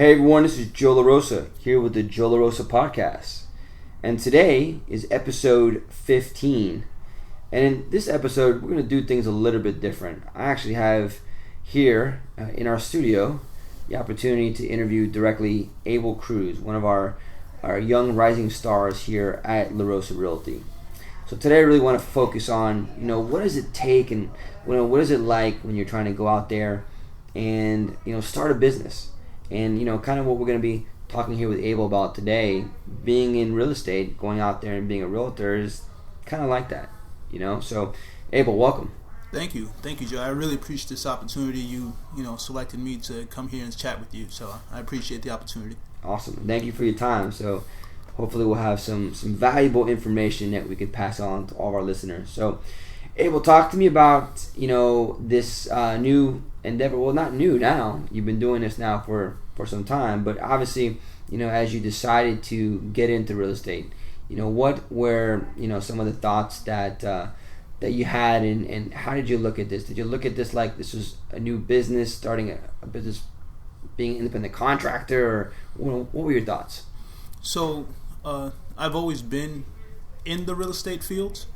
Hey everyone, this is Joe LaRosa here with the Joe LaRosa podcast. And today is episode 15. And in this episode, we're going to do things a little bit different. I actually have here in our studio the opportunity to interview directly Abel Cruz, one of our young rising stars here at Rosa Realty. So today I really want to focus on, what does it take and what is it like when you're trying to go out there and, start a business. And, kind of what we're going to be talking here with Abel about today, being in real estate, going out there and being a realtor is kind of like that, So, Abel, welcome. Thank you, Joe. I really appreciate this opportunity. You selected me to come here and chat with you, so I appreciate the opportunity. Awesome. Thank you for your time. So, hopefully we'll have some valuable information that we could pass on to all of our listeners. So, Abel, talk to me about, this new endeavor. Well, not new now. You've been doing this now for some time, but obviously, as you decided to get into real estate, what were, some of the thoughts that you had, and how did you look at this? Did you look at this like this was a new business, starting a business, being an independent contractor, or what were your thoughts? So, I've always been in the real estate field.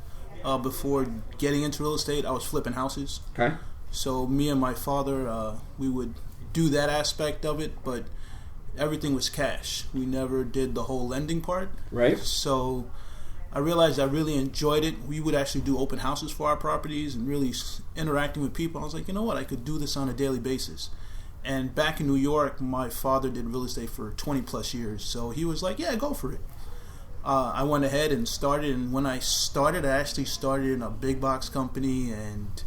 Before getting into real estate, I was flipping houses. Okay. So me and my father, we would do that aspect of it, but everything was cash. We never did the whole lending part. Right. So I realized I really enjoyed it. We would actually do open houses for our properties and really interacting with people. I was like, you know what, I could do this on a daily basis. And back in New York, my father did real estate for 20 plus years. So he was like, yeah, go for it. I went ahead and started, and when I started, I actually started in a big box company, and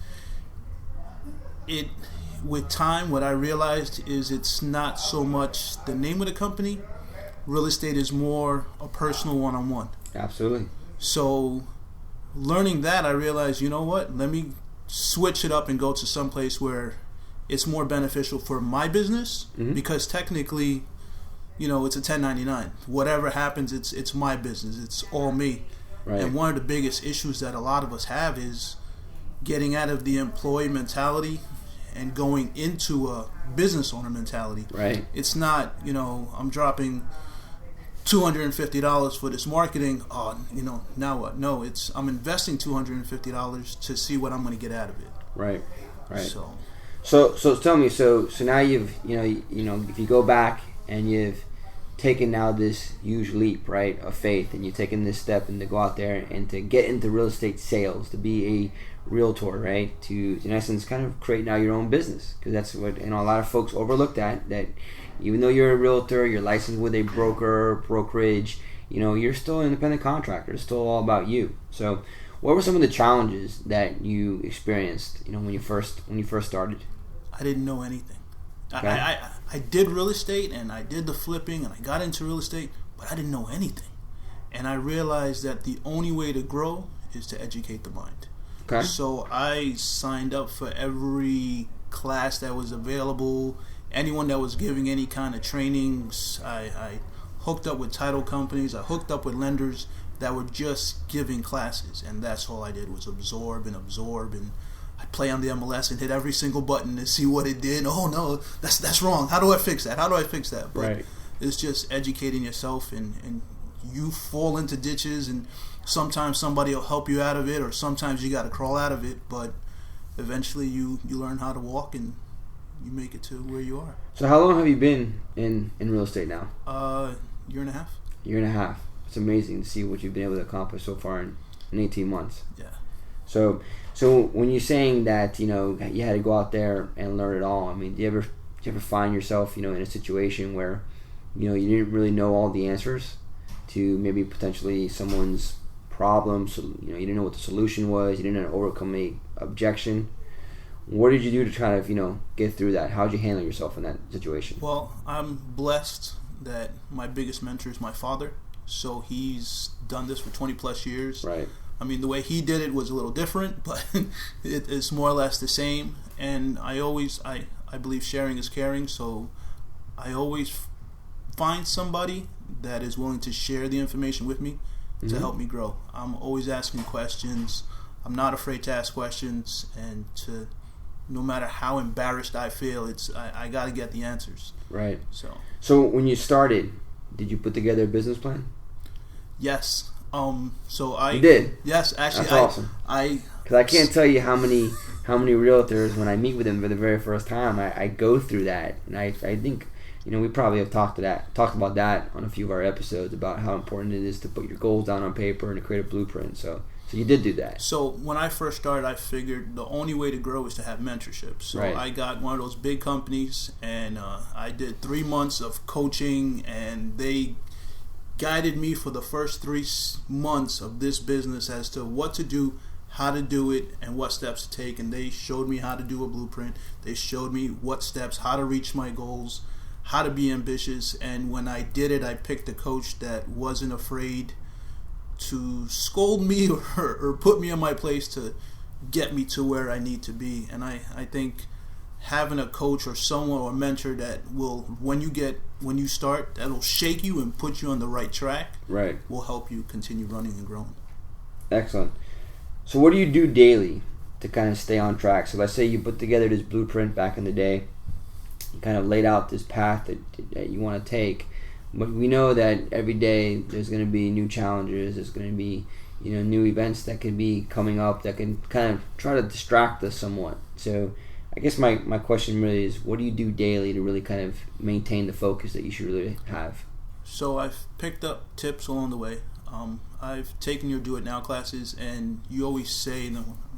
with time, what I realized is it's not so much the name of the company. Real estate is more a personal one-on-one. Absolutely. So learning that, I realized, you know what, let me switch it up and go to some place where it's more beneficial for my business, because technically, it's a 1099. Whatever happens, it's my business. It's all me. Right. And one of the biggest issues that a lot of us have is getting out of the employee mentality and going into a business owner mentality. Right. It's not, I'm dropping $250 for this marketing. Oh, now what? No, I'm investing $250 to see what I'm going to get out of it. Right. So tell me. So now you've if you go back and you've taken now this huge leap, right, of faith, and you've taken this step and to go out there and to get into real estate sales, to be a realtor, right, to in essence kind of create now your own business, because that's what a lot of folks overlook, that even though you're a realtor, you're licensed with a brokerage, you're still an independent contractor. It's still all about you. So what were some of the challenges that you experienced when you first started? I didn't know anything. Okay. I did real estate, and I did the flipping, and I got into real estate, but I didn't know anything. And I realized that the only way to grow is to educate the mind. Okay. So I signed up for every class that was available, anyone that was giving any kind of trainings. I hooked up with title companies. I hooked up with lenders that were just giving classes, and that's all I did was absorb, and I'd play on the MLS and hit every single button to see what it did. Oh no, that's wrong. How do I fix that? But right. It's just educating yourself, and you fall into ditches, and sometimes somebody will help you out of it, or sometimes you got to crawl out of it. But eventually, you learn how to walk, and you make it to where you are. So how long have you been in real estate now? Year and a half. Year and a half. It's amazing to see what you've been able to accomplish so far in 18 months. Yeah. So when you're saying that you had to go out there and learn it all, I mean, do you ever find yourself in a situation where you didn't really know all the answers to maybe potentially someone's problem? So you didn't know what the solution was. You didn't know how to overcome a objection. What did you do to try to get through that? How did you handle yourself in that situation? Well, I'm blessed that my biggest mentor is my father. So he's done this for 20 plus years. Right. I mean, the way he did it was a little different, but it's more or less the same. And I believe sharing is caring, so I always find somebody that is willing to share the information with me to help me grow. I'm always asking questions. I'm not afraid to ask questions and to no matter how embarrassed I feel, I got to get the answers. Right. So when you started, did you put together a business plan? Yes. You did? Yes, actually. That's awesome. Because I can't tell you how many realtors, when I meet with them for the very first time, I go through that, and I think, we probably have talked about that on a few of our episodes about how important it is to put your goals down on paper and to create a blueprint. So you did do that. So when I first started, I figured the only way to grow is to have mentorship. So right. I got one of those big companies, and I did 3 months of coaching, and they guided me for the first 3 months of this business as to what to do, how to do it, and what steps to take. And they showed me how to do a blueprint. They showed me what steps, how to reach my goals, how to be ambitious. And when I did it, I picked a coach that wasn't afraid to scold me or put me in my place to get me to where I need to be. And I think having a coach or someone or a mentor that will, when you start, that'll shake you and put you on the right track, right, will help you continue running and growing. Excellent. So what do you do daily to kind of stay on track? So let's say you put together this blueprint back in the day, you kind of laid out this path that you want to take, but we know that every day there's going to be new challenges, there's going to be new events that could be coming up that can kind of try to distract us somewhat. So I guess my question really is, what do you do daily to really kind of maintain the focus that you should really have? So I've picked up tips along the way. I've taken your Do It Now classes, and you always say,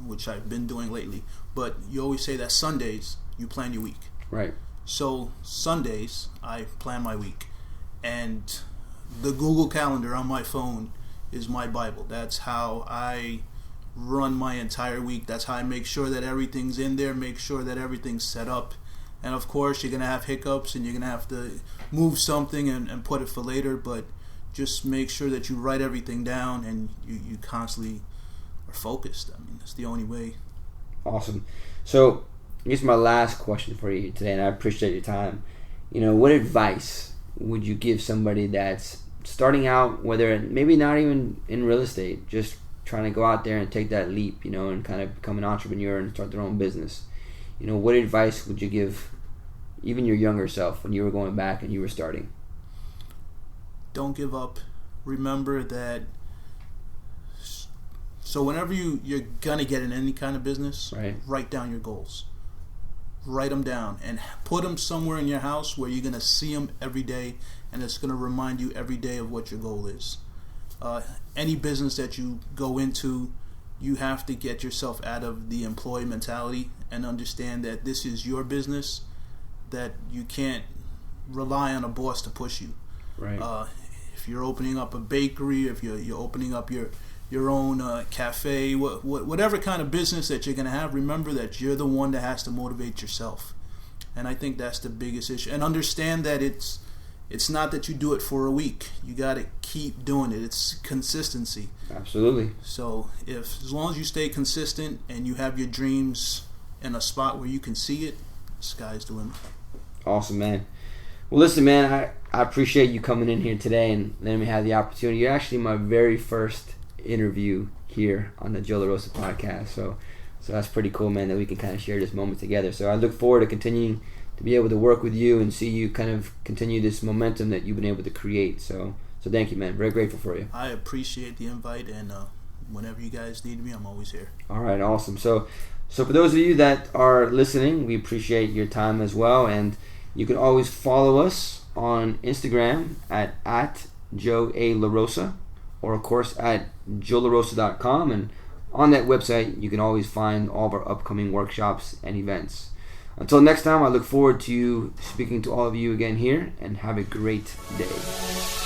which I've been doing lately, but you always say that Sundays you plan your week. Right. So Sundays I plan my week, and the Google Calendar on my phone is my Bible. That's how I run my entire week. That's how I make sure that everything's in there, make sure that everything's set up. And of course you're going to have hiccups, and you're going to have to move something and put it for later, but just make sure that you write everything down and you constantly are focused. I mean, that's the only way. Awesome. So I guess my last question for you today, and I appreciate your time, what advice would you give somebody that's starting out, whether maybe not even in real estate, just trying to go out there and take that leap, and kind of become an entrepreneur and start their own business? What advice would you give even your younger self when you were going back and you were starting? Don't give up. Remember that. So whenever you're gonna get in any kind of business, right, write down your goals. Write them down and put them somewhere in your house where you're gonna see them every day, and it's gonna remind you every day of what your goal is. Any business that you go into, you have to get yourself out of the employee mentality and understand that this is your business, that you can't rely on a boss to push you. Right. If you're opening up a bakery, if you're opening up your own cafe, whatever kind of business that you're going to have, remember that you're the one that has to motivate yourself. And I think that's the biggest issue. And understand that it's not that you do it for a week. You got to keep doing it. It's consistency. Absolutely. So as long as you stay consistent and you have your dreams in a spot where you can see it, the sky's the limit. Awesome, man. Well, listen, man, I appreciate you coming in here today and letting me have the opportunity. You're actually my very first interview here on the Joe La Rosa podcast. So that's pretty cool, man, that we can kind of share this moment together. So I look forward to continuing to be able to work with you and see you kind of continue this momentum that you've been able to create. So thank you, man. Very grateful for you. I appreciate the invite, and whenever you guys need me, I'm always here. All right, awesome. So for those of you that are listening, we appreciate your time as well, and you can always follow us on Instagram at Joe A. La Rosa, or of course at joelarosa.com, and on that website you can always find all of our upcoming workshops and events. Until next time, I look forward to speaking to all of you again here, and have a great day.